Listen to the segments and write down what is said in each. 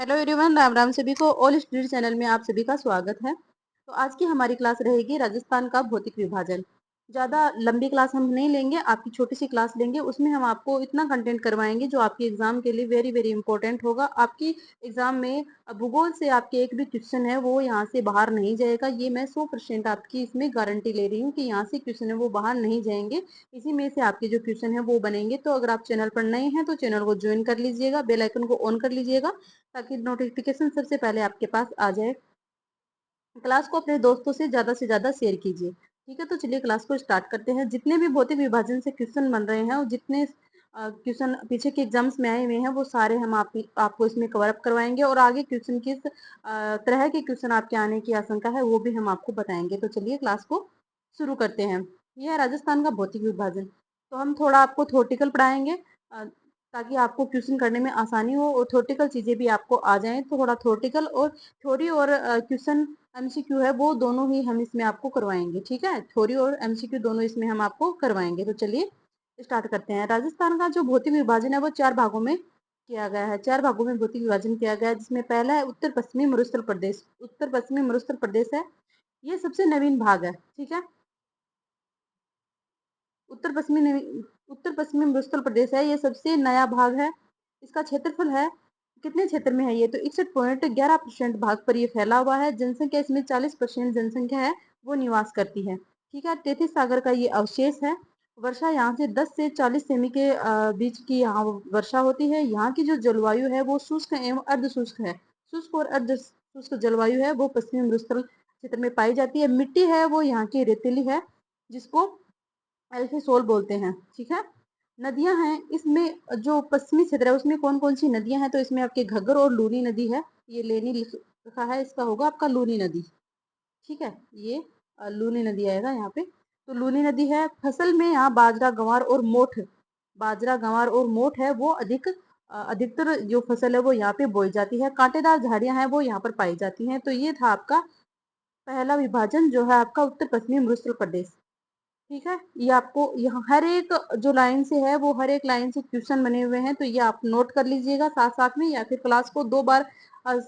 Hello everyone, Ram Ram सभी को। All study channel में आप सभी का स्वागत है। तो आज की हमारी क्लास रहेगी राजस्थान का भौतिक विभाजन। ज़्यादा लंबी क्लास हम नहीं लेंगे, आपकी छोटी सी क्लास लेंगे। उसमें हम आपको इतना कंटेंट करवाएंगे जो आपके एग्जाम के लिए वेरी वेरी इंपॉर्टेंट होगा। आपकी एग्जाम में भूगोल से आपके एक भी क्वेश्चन है वो यहाँ से बाहर नहीं जाएगा। ये मैं 100% आपकी इसमें गारंटी ले रही हूँ कि यहाँ से क्वेश्चन है वो बाहर नहीं जाएंगे। इसी में से आपके जो क्वेश्चन है वो बनेंगे। तो अगर आप चैनल पर नए हैं तो चैनल को ज्वाइन कर लीजिएगा, बेल आइकन को ऑन कर लीजिएगा ताकि नोटिफिकेशन सबसे पहले आपके पास आ जाए। क्लास को अपने दोस्तों से ज्यादा शेयर कीजिए। ठीक है, तो चलिए क्लास को स्टार्ट करते हैं। जितने भी भौतिक विभाजन से क्वेश्चन बन रहे हैं और जितने क्वेश्चन पीछे के एग्जाम्स में आए हुए हैं वो सारे हम आपको इसमें कवर अप करवाएंगे और आगे क्वेश्चन किस तरह के क्वेश्चन आपके आने की आशंका है वो भी हम आपको बताएंगे। तो चलिए क्लास को शुरू करते हैं। यह है राजस्थान का भौतिक विभाजन। तो हम थोड़ा आपको थ्योरेटिकल पढ़ाएंगे ताकि आपको क्वेश्चन करने में आसानी हो और थ्योरेटिकल चीजें भी आपको आ जाएं। तो थोड़ा थ्योरेटिकल और थ्योरी और क्वेश्चन एमसीक्यू है वो दोनों ही हम इसमें आपको करवाएंगे। ठीक है, थ्योरी और एमसीक्यू दोनों इसमें हम आपको करवाएंगे। तो चलिए स्टार्ट करते हैं। राजस्थान का जो भौतिक विभाजन है वो 4 भागों में किया गया है। 4 भागों में भौतिक विभाजन किया गया है, जिसमें पहला है उत्तर पश्चिमी मरुस्थल प्रदेश। उत्तर पश्चिमी मरुस्थल प्रदेश है, ये सबसे नवीन भाग है। ठीक है, उत्तर पश्चिमी मरुस्थल प्रदेश है, ये सबसे नया भाग है। इसका क्षेत्रफल है, कितने क्षेत्र में है ये, तो 61.11% भाग पर ये फैला हुआ है। जनसंख्या इसमें 40% जनसंख्या है वो निवास करती है। ठीक है, तैतीस सागर का ये अवशेष है। वर्षा यहाँ से 10 से 40 सेमी के बीच की यहाँ वर्षा होती है। यहाँ की जो जलवायु है वो शुष्क एवं अर्ध शुष्क है। शुष्क और अर्ध शुष्क जलवायु है वो पश्चिमी मरुस्थल क्षेत्र में पाई जाती है। मिट्टी है वो यहाँ की रेतीली है, जिसको एल्फिसोल बोलते हैं। ठीक है, नदियां हैं इसमें, जो पश्चिमी क्षेत्र है उसमें कौन कौन सी नदियां हैं, तो इसमें आपके घग्गर और लूनी नदी है। ये लेनी लिखा है, इसका होगा आपका लूनी नदी। ठीक है, ये लूनी नदी आएगा यहाँ पे। तो लूनी नदी है। फसल में यहाँ बाजरा गंवार और मोठ, बाजरा गंवार और मोठ है वो अधिकतर जो फसल है वो यहाँ पे बोई जाती है। कांटेदार झाड़ियां हैं वो यहाँ पर पाई जाती हैं। तो ये था आपका पहला विभाजन जो है आपका उत्तर पश्चिमी मरुस्थल प्रदेश। ठीक है, ये आपको यहाँ हर एक जो लाइन से है वो हर एक लाइन से क्वेश्चन बने हुए हैं, तो ये आप नोट कर लीजिएगा साथ साथ में, या फिर क्लास को 2 बार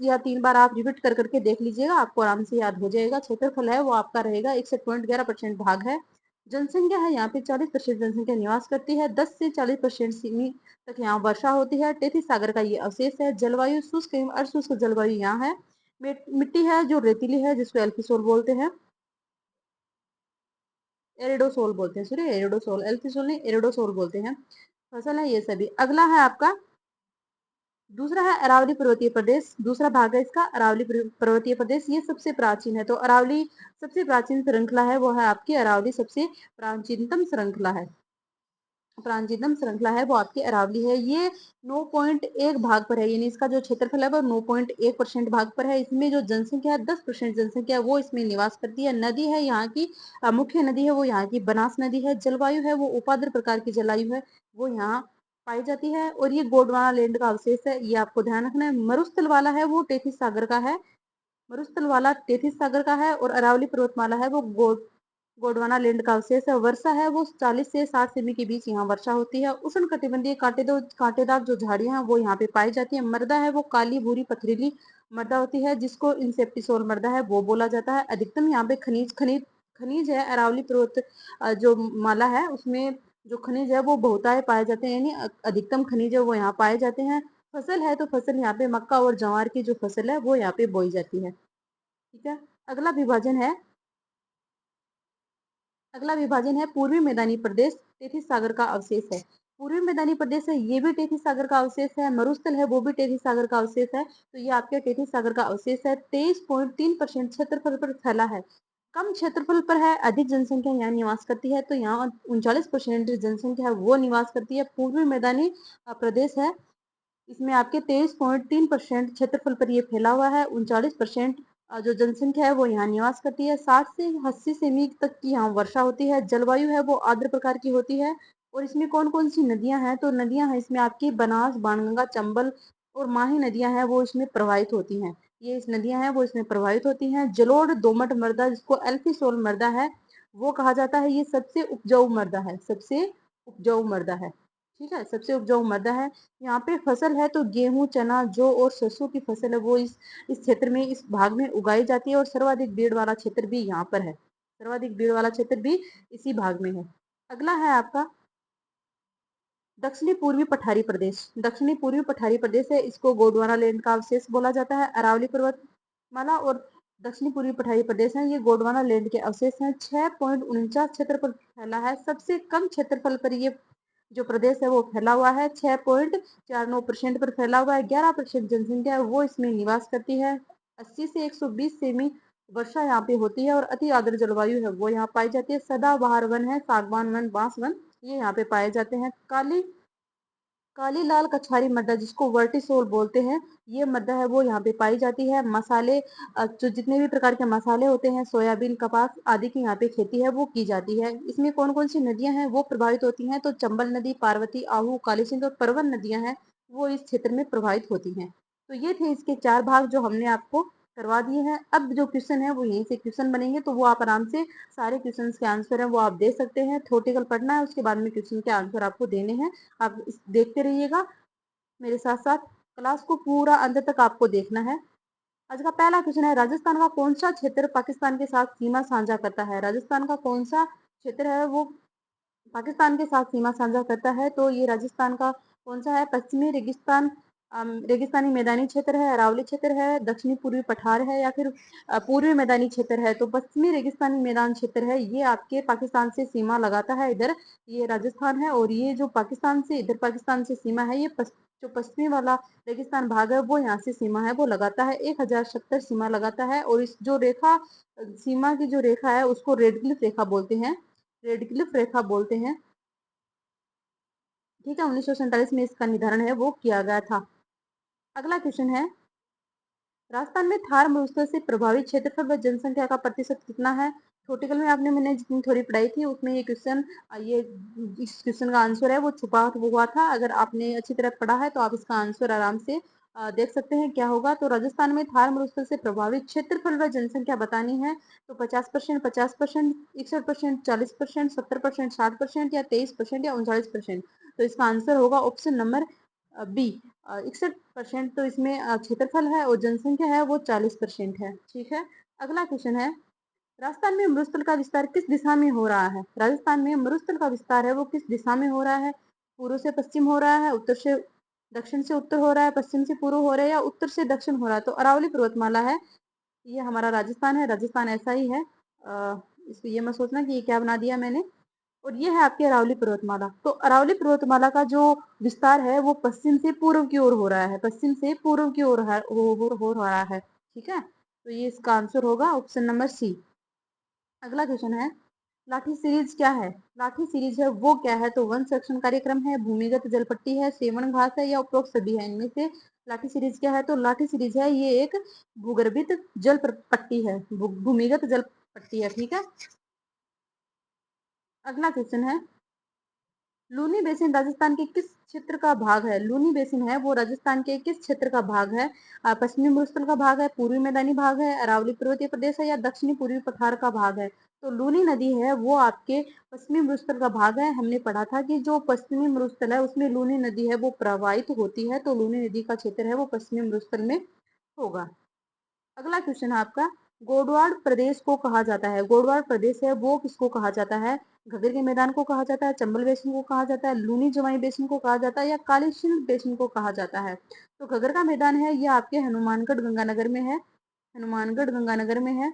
या 3 बार आप रिपीट कर करके देख लीजिएगा, आपको आराम से याद हो जाएगा। क्षेत्रफल है वो आपका रहेगा 61.11% भाग है। जनसंख्या है यहाँ पे 40% जनसंख्या निवास करती है। 10 से 40% सेमी तक यहाँ वर्षा होती है। तैतीस सागर का ये अवशेष है। जलवायु शुष्क एवं अशुष्क जलवायु यहाँ है। मिट्टी है जो रेतीली है, जिसको एल्फिसोल बोलते हैं, एरिडोसोल बोलते हैं, सॉरी एरिडोसोल, एल्फिसोल नहीं एरिडोसोल बोलते हैं। फसल है ये सभी। अगला है आपका दूसरा है अरावली पर्वतीय प्रदेश। दूसरा भाग है इसका अरावली पर्वतीय प्रदेश। ये सबसे प्राचीन है, तो अरावली सबसे प्राचीन श्रृंखला है वो है आपकी अरावली, सबसे प्राचीनतम श्रृंखला है। प्राचीनतम श्रृंखला है वो आपकी अरावली है। ये 9.1 भाग पर है, यानी इसका जो क्षेत्रफल है वो 9.1% भाग पर है। इसमें जो जनसंख्या है 10% जनसंख्या वो इसमें निवास करती है। नदी है यहाँ की मुख्य नदी है वो यहाँ की बनास नदी है। जलवायु है वो उपाद्र प्रकार की जलवायु है वो यहाँ पाई जाती है। और ये गोंडवाना लैंड का अवशेष है, ये आपको ध्यान रखना है। मरुस्थल वाला है वो तैतीस सागर का है, मरुस्थल वाला तैतीस सागर का है। और अरावली पर्वतमाला है वो गोंडवाना लैंड का अवशेष है। वर्षा है वो 40 से 60 सेमी के बीच यहाँ वर्षा होती है। उष्ण कटिबंधीय कांटेदार जो झाड़ियां हैं वो यहाँ पे पाई जाती है। मृदा है वो काली भूरी पथरीली मृदा होती है, जिसको इंसेप्टिसोल मृदा है वो बोला जाता है। अधिकतम यहाँ पे खनिज खनिज खनिज है। अरावली पर्वत जो माला है उसमें जो खनिज है वो बहुतायत पाए जाते हैं, यानी अधिकतम खनिज है वो यहाँ पाए जाते हैं। फसल है तो फसल यहाँ पे मक्का और ज्वार की जो फसल है वो यहाँ पे बोई जाती है। ठीक है, अगला विभाजन है, अगला विभाजन है पूर्वी मैदानी प्रदेश। तैतीस सागर का अवशेष है। पूर्वी मैदानी प्रदेश है, ये भी तैतीस सागर का अवशेष है। मरुस्थल है वो भी तैतीस सागर का अवशेष है। तो ये आपके तैतीस सागर का अवशेष है। 23.3% क्षेत्रफल पर फैला है। कम क्षेत्रफल पर है, अधिक जनसंख्या यहाँ निवास करती है। तो यहाँ 39% जनसंख्या है वो निवास करती है। पूर्वी मैदानी प्रदेश है, इसमें आपके 23.3% क्षेत्रफल पर ये फैला हुआ है। 39% जो जनसंख्या है वो यहाँ निवास करती है। 60 से 80 सेमी तक की यहाँ वर्षा होती है। जलवायु है वो आर्द्र प्रकार की होती है। और इसमें कौन कौन सी नदियां हैं, तो नदियां हैं इसमें आपकी बनास, बाणगंगा, चंबल और माही नदियां हैं वो इसमें प्रवाहित होती हैं। ये इस नदियां हैं वो इसमें प्रवाहित होती हैं। जलोढ़ दोमट मृदा, जिसको एल्फिसोल मृदा है वो कहा जाता है, ये सबसे उपजाऊ मृदा है, सबसे उपजाऊ मृदा है। ठीक है, सबसे उपजाऊ मृदा है। यहाँ पे फसल है तो गेहूं, चना, जौ और सरसों की फसल है वो इस क्षेत्र में, इस भाग में उगाई जाती है और सर्वाधिक भीड़ वाला क्षेत्र भी यहाँ पर है। सर्वाधिक भीड़ वाला क्षेत्र भी इसी भाग में है। अगला है आपका दक्षिणी पूर्वी पठारी प्रदेश। दक्षिणी पूर्वी पठारी प्रदेश है, इसको गोंडवाना लैंड का अवशेष बोला जाता है। अरावली पर्वतमाला और दक्षिणी पूर्वी पठारी प्रदेश है, ये गोंडवाना लैंड के अवशेष हैं। 6.49 क्षेत्रफल फैला है। सबसे कम क्षेत्रफल पर ये जो प्रदेश है वो फैला हुआ है। 6.49% पर फैला हुआ है। 11% जनसंख्या है वो इसमें निवास करती है। 80 से 120 सेमी वर्षा यहाँ पे होती है और अति आर्द्र जलवायु है वो यहाँ पाई जाती है। सदाबहार वन है, सागवान वन, बांस वन ये यहाँ पे पाए जाते हैं। काली लाल कछारी मृदा जिसको वर्टिसोल बोलते हैं, ये मृदा है वो यहाँ पे पाई जाती है। मसाले जो जितने भी प्रकार के मसाले होते हैं, सोयाबीन, कपास आदि की यहाँ पे खेती है वो की जाती है। इसमें कौन कौन सी नदियां हैं वो प्रभावित होती हैं, तो चंबल नदी, पार्वती, आहू, काली सिंध और परवन नदियां हैं वो इस क्षेत्र में प्रभावित होती हैं। तो ये थे इसके 4 भाग जो हमने आपको करवा दिए हैं। अब जो क्वेश्चन है वो यहीं से क्वेश्चन बनेंगे, तो वो आप आराम से सारे क्वेश्चन के आंसर है वो आप दे सकते हैं। थ्योरेटिकल पढ़ना है, उसके बाद में क्वेश्चन के आंसर आपको देने हैं। आप देखते रहिएगा मेरे साथ साथ, क्लास को पूरा अंत तक आपको देखना है। आज का पहला क्वेश्चन है, राजस्थान का कौन सा क्षेत्र पाकिस्तान के साथ सीमा साझा करता है? राजस्थान का कौन सा क्षेत्र है वो पाकिस्तान के साथ सीमा साझा करता है? तो ये राजस्थान का कौन सा है? पश्चिमी रेगिस्तान, रेगिस्तानी मैदानी क्षेत्र है, अरावली क्षेत्र है, दक्षिणी पूर्वी पठार है या फिर पूर्वी मैदानी क्षेत्र है? तो पश्चिमी रेगिस्तानी मैदान क्षेत्र है, ये आपके पाकिस्तान से सीमा लगाता है। इधर ये राजस्थान है और ये जो पाकिस्तान से इधर पाकिस्तान से सीमा है, ये जो पश्चिमी वाला रेगिस्तान भाग है वो यहाँ से सीमा है वो लगाता है। 1070 सीमा लगाता है और इस जो रेखा सीमा की जो रेखा है उसको रेड क्लिफ रेखा बोलते हैं। रेड क्लिफ रेखा बोलते हैं। ठीक है, 1947 में इसका निर्धारण है वो किया गया था। अगला क्वेश्चन है, राजस्थान में थार मरुस्थल से प्रभावित क्षेत्रफल व जनसंख्या का प्रतिशत कितना है? थ्योरेटिकल में आपने मैंने जितनी थोड़ी पढ़ाई थी उसमें ये क्वेश्चन, ये इस क्वेश्चन का आंसर है वो छुपा हुआ था। अगर आपने अच्छी तरह पढ़ा है तो आप इसका आंसर आराम से देख सकते हैं क्या होगा। तो राजस्थान में थार मरुस्थल से प्रभावित क्षेत्रफल व जनसंख्या बतानी है, तो 50%, 50%, 61%, 40%, 70%, 60% या 23% या 39%। तो इसका आंसर होगा ऑप्शन नंबर बी, 61%। तो इसमें क्षेत्रफल है और जनसंख्या है वो 40% है। ठीक है, अगला क्वेश्चन है, राजस्थान में मरुस्थल का विस्तार किस दिशा में हो रहा है? राजस्थान में मरुस्थल का विस्तार है वो किस दिशा में हो रहा है? पूर्व से पश्चिम हो रहा है, उत्तर से दक्षिण से उत्तर हो रहा है, पश्चिम से पूर्व हो रहा है या उत्तर से दक्षिण हो रहा है? तो अरावली पर्वतमाला है, ये हमारा राजस्थान है। राजस्थान ऐसा ही है, इसको ये मत सोचना कि ये क्या बना दिया मैंने। और ये है आपकी अरावली पर्वतमाला। तो अरावली पर्वतमाला का जो विस्तार है वो पश्चिम से पूर्व की ओर हो रहा है, पश्चिम से पूर्व की ओर हो रहा है। ठीक है, तो ये इसका आंसर होगा ऑप्शन नंबर सी। अगला क्वेश्चन है, लाठी सीरीज क्या है? लाठी सीरीज है वो क्या है? तो वन संरक्षण कार्यक्रम है, भूमिगत जलपट्टी है, सेवन घास है या उपरोक्त सभी है? इनमें से लाठी सीरीज क्या है? तो लाठी सीरीज है ये एक भूगर्भित जल पट्टी है, भूमिगत जल पट्टी है। ठीक है, अगला क्वेश्चन है, लूनी बेसिन राजस्थान के किस क्षेत्र का भाग है? लूनी बेसिन है वो राजस्थान के किस क्षेत्र का भाग है? पश्चिमी मरुस्थल का भाग है, पूर्वी मैदानी भाग है, अरावली पर्वतीय प्रदेश है या दक्षिणी पूर्वी पठार का भाग है? तो लूनी नदी है वो आपके पश्चिमी मरुस्थल का भाग है। हमने पढ़ा था कि जो पश्चिमी मरुस्थल है उसमें लूनी नदी है वो प्रवाहित होती है, तो लूनी नदी का क्षेत्र है वो पश्चिमी मरुस्थल में होगा। अगला क्वेश्चन है आपका, गोडवाड़ प्रदेश को कहा जाता है? गोडवाड़ प्रदेश है वो किसको कहा जाता है? घग्गर के मैदान को कहा जाता है, चंबल बेसिन को कहा जाता है, लूनी जवाई बेसिन को कहा जाता है या काली सिंध बेसिन को कहा जाता है? तो घग्गर का मैदान है ये आपके हनुमानगढ़ गंगानगर में है। हनुमानगढ़ गंगानगर में है,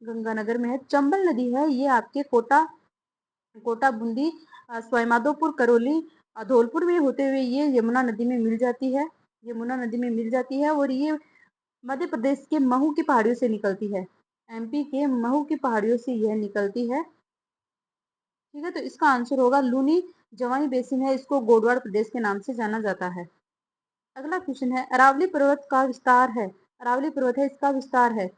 गंगानगर में है। चंबल नदी है ये आपके कोटा कोटा बूंदी, सवाईमाधोपुर, करौली, धौलपुर में होते हुए ये यमुना नदी में मिल जाती है। यमुना नदी में मिल जाती है और ये मध्य प्रदेश के महू की पहाड़ियों से निकलती है। एमपी के महू की पहाड़ियों से यह निकलती है। ठीक है, तो इसका आंसर होगा लूनी जवाई बेसिन है, इसको गोडवाड़ प्रदेश के नाम से जाना जाता है। अगला क्वेश्चन है, अरावली पर्वत का विस्तार है, अरावली पर्वत है इसका विस्तार है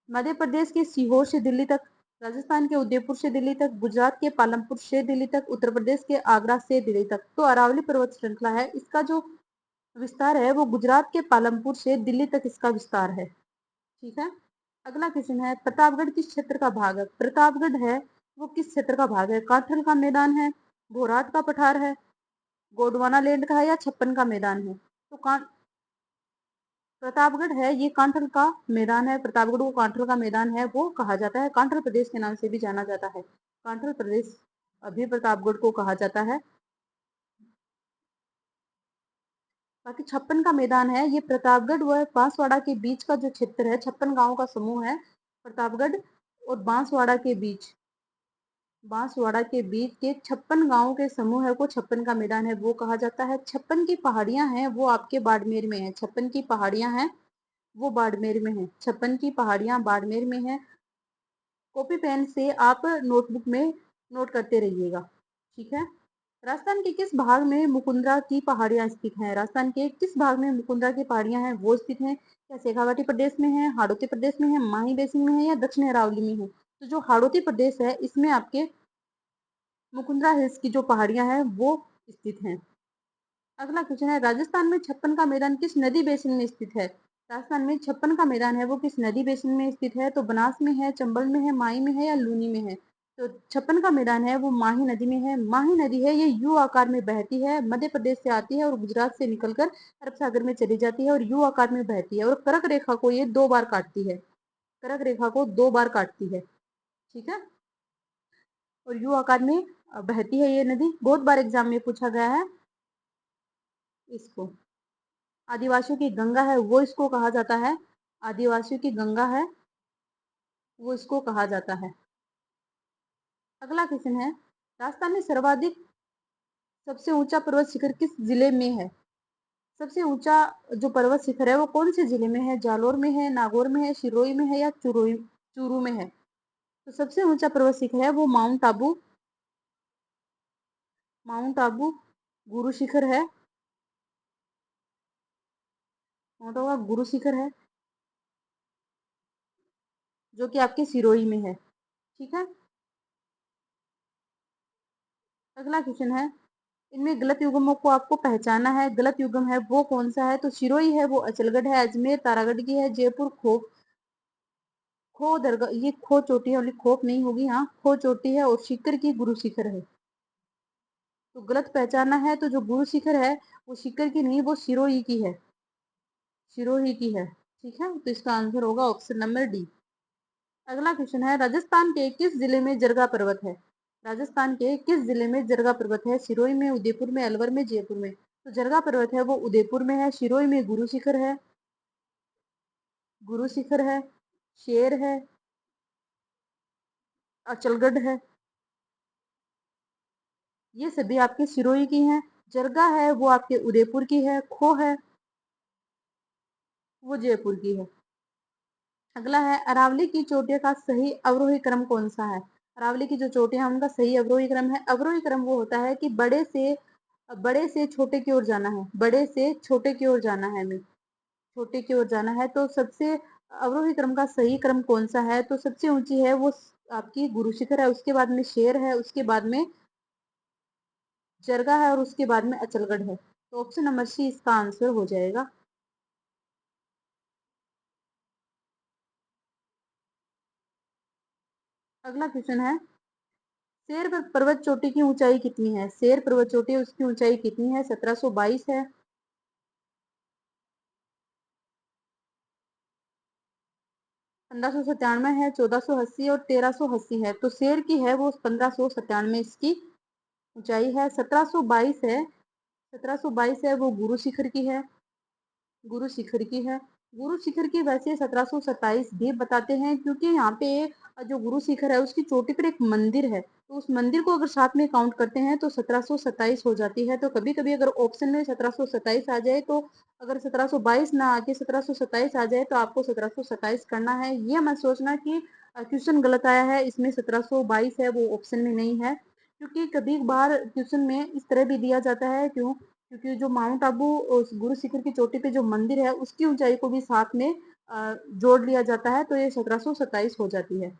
मध्य प्रदेश के सीहोर से दिल्ली तक, राजस्थान के उदयपुर से दिल्ली तक, गुजरात के पालमपुर से दिल्ली तक, उत्तर प्रदेश के आगरा से दिल्ली तक। तो अरावली पर्वत श्रृंखला है, इसका जो विस्तार है वो गुजरात के पालमपुर से दिल्ली तक इसका विस्तार है। ठीक है, अगला क्वेश्चन है, प्रतापगढ़ किस क्षेत्र का भाग है? प्रतापगढ़ है वो किस क्षेत्र का भाग है? काठल का मैदान है, भोराट का पठार है, गोंडवाना लैंड का है या छप्पन का मैदान है? तो प्रतापगढ़ है, ये कांठल का मैदान है। प्रतापगढ़ को कांठल का मैदान है वो कहा जाता है, कांठल प्रदेश के नाम से भी जाना जाता है। कांठल प्रदेश अभी प्रतापगढ़ को कहा जाता है। बाकी छप्पन का मैदान है, ये प्रतापगढ़ व बांसवाड़ा के बीच का जो क्षेत्र है, 56 गांव का समूह है। प्रतापगढ़ और बांसवाड़ा के बीच के 56 गांवों के समूह है को छप्पन का मैदान है वो कहा जाता है। छप्पन की पहाड़ियां हैं वो आपके बाड़मेर में है। छप्पन की पहाड़ियां हैं वो बाड़मेर में है। छप्पन की पहाड़ियां बाड़मेर में है। कॉपी पेन से आप नोटबुक में नोट करते रहिएगा, ठीक है। राजस्थान के किस भाग में मुकुंदरा की पहाड़ियां स्थित हैं? राजस्थान के किस भाग में मुकुंदरा की पहाड़ियां हैं वो स्थित हैं? क्या शेखावाटी प्रदेश में है, हाड़ौती प्रदेश में है, माही बेसिन में है या दक्षिण अरावली में है? तो जो हाड़ौती प्रदेश है इसमें आपके मुकुंदरा हिल्स की जो पहाड़ियां हैं वो स्थित हैं। अगला क्वेश्चन है, राजस्थान में छप्पन का मैदान किस नदी बेसिन में स्थित है? राजस्थान में छप्पन का मैदान है वो किस नदी बेसिन में स्थित है? तो बनास में है, चंबल में है, माही में है या लूनी में है? तो छप्पन का मैदान है वो माही नदी में है। माही नदी है ये यू आकार में बहती है, मध्य प्रदेश से आती है और गुजरात से निकलकर अरब सागर में चली जाती है और यू आकार में बहती है और कर्क रेखा को ये 2 बार काटती है। कर्क रेखा को 2 बार काटती है, ठीक है। और यू आकार में बहती है ये नदी, बहुत बार एग्जाम में पूछा गया है इसको। आदिवासियों की गंगा है वो इसको कहा जाता है। आदिवासियों की गंगा है वो इसको कहा जाता है। अगला क्वेश्चन है, राजस्थान में सर्वाधिक सबसे ऊंचा पर्वत शिखर किस जिले में है? सबसे ऊंचा जो पर्वत शिखर है वो कौन से जिले में है? जालोर में है, नागौर में है, सिरोही में है या चूरू में है? तो सबसे ऊंचा पर्वत शिखर है वो माउंट आबू गुरु शिखर है। माउंट आबू गुरु शिखर है जो कि आपके सिरोही में है, ठीक है। अगला क्वेश्चन है, इनमें गलत युग्मों को आपको पहचाना है। गलत युग्म है वो कौन सा है? तो सिरोही है वो अचलगढ़ है, अजमेर तारागढ़ की है, जयपुर खो दरगाह, ये खो चोटी है, वाली खोप नहीं होगी, हाँ खो चोटी है और सीकर की गुरु शिखर है। तो गलत पहचाना है, तो जो गुरु शिखर है वो सीकर की नहीं, वो सिरोही की है। सिरोही की है, ठीक है। तो इसका आंसर होगा ऑप्शन नंबर डी। अगला क्वेश्चन है, राजस्थान के किस जिले में जरगा पर्वत है? राजस्थान के किस जिले में जरगा पर्वत है? सिरोही में, उदयपुर में, अलवर में, जयपुर में? तो जरगा पर्वत है वो उदयपुर में है। सिरोही में गुरु शिखर है, गुरु शिखर है, शेर है, अचलगढ़ है, ये सभी आपके सिरोही की हैं। जरगा है वो आपके उदयपुर की है, खो है वो जयपुर की है। अगला है, अरावली की चोटियों का सही अवरोही क्रम कौन सा है? अरावली की जो चोटियां हैं उनका सही अवरोही क्रम है, अवरोही क्रम वो होता है कि बड़े से छोटे की ओर जाना है, बड़े से छोटे की ओर जाना है, हमें छोटे की ओर जाना है। तो सबसे अवरोही क्रम का सही क्रम कौन सा है? तो सबसे ऊंची है वो आपकी गुरु शिखर है, उसके बाद में शेर है, उसके बाद में जरगा है और उसके बाद में अचलगढ़ है। तो ऑप्शन नंबर सी इसका आंसर हो जाएगा। अगला क्वेश्चन है, शेर पर्वत चोटी की ऊंचाई कितनी है? शेर पर्वत चोटी उसकी ऊंचाई कितनी है? 1722 है, 1597 है, 1480 और 1380 है। तो शेर की है वो 1597 इसकी ऊंचाई है। 1722 है, 1722 है वो गुरु शिखर की है, गुरु शिखर की है। गुरु शिखर की वैसे 1727 भी बताते हैं क्योंकि यहाँ पे जो गुरु शिखर है उसकी चोटी पर एक मंदिर है, तो उस मंदिर को अगर साथ में काउंट करते हैं तो 1727 हो जाती है। तो कभी कभी अगर ऑप्शन में 1727 आ जाए तो अगर 1722 ना आके 1727 आ जाए तो आपको 1727 करना है। ये मत सोचना कि क्वेश्चन गलत आया है, इसमें 1722 है वो ऑप्शन में नहीं है, क्योंकि कभी बार क्वेश्चन में इस तरह भी दिया जाता है। क्यों? क्योंकि जो माउंट आबू उस गुरु शिखर की चोटी पे जो मंदिर है उसकी ऊंचाई को भी साथ में जोड़ लिया जाता है, तो ये 1727 हो जाती है,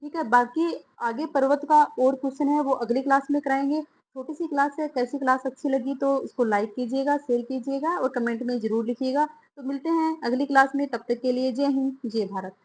ठीक है। बाकी आगे पर्वत का और क्वेश्चन है वो अगली क्लास में कराएंगे। छोटी सी क्लास है, कैसी क्लास अच्छी लगी तो इसको लाइक कीजिएगा, शेयर कीजिएगा और कमेंट में जरूर लिखिएगा। तो मिलते हैं अगली क्लास में, तब तक के लिए जय हिंद, जय भारत।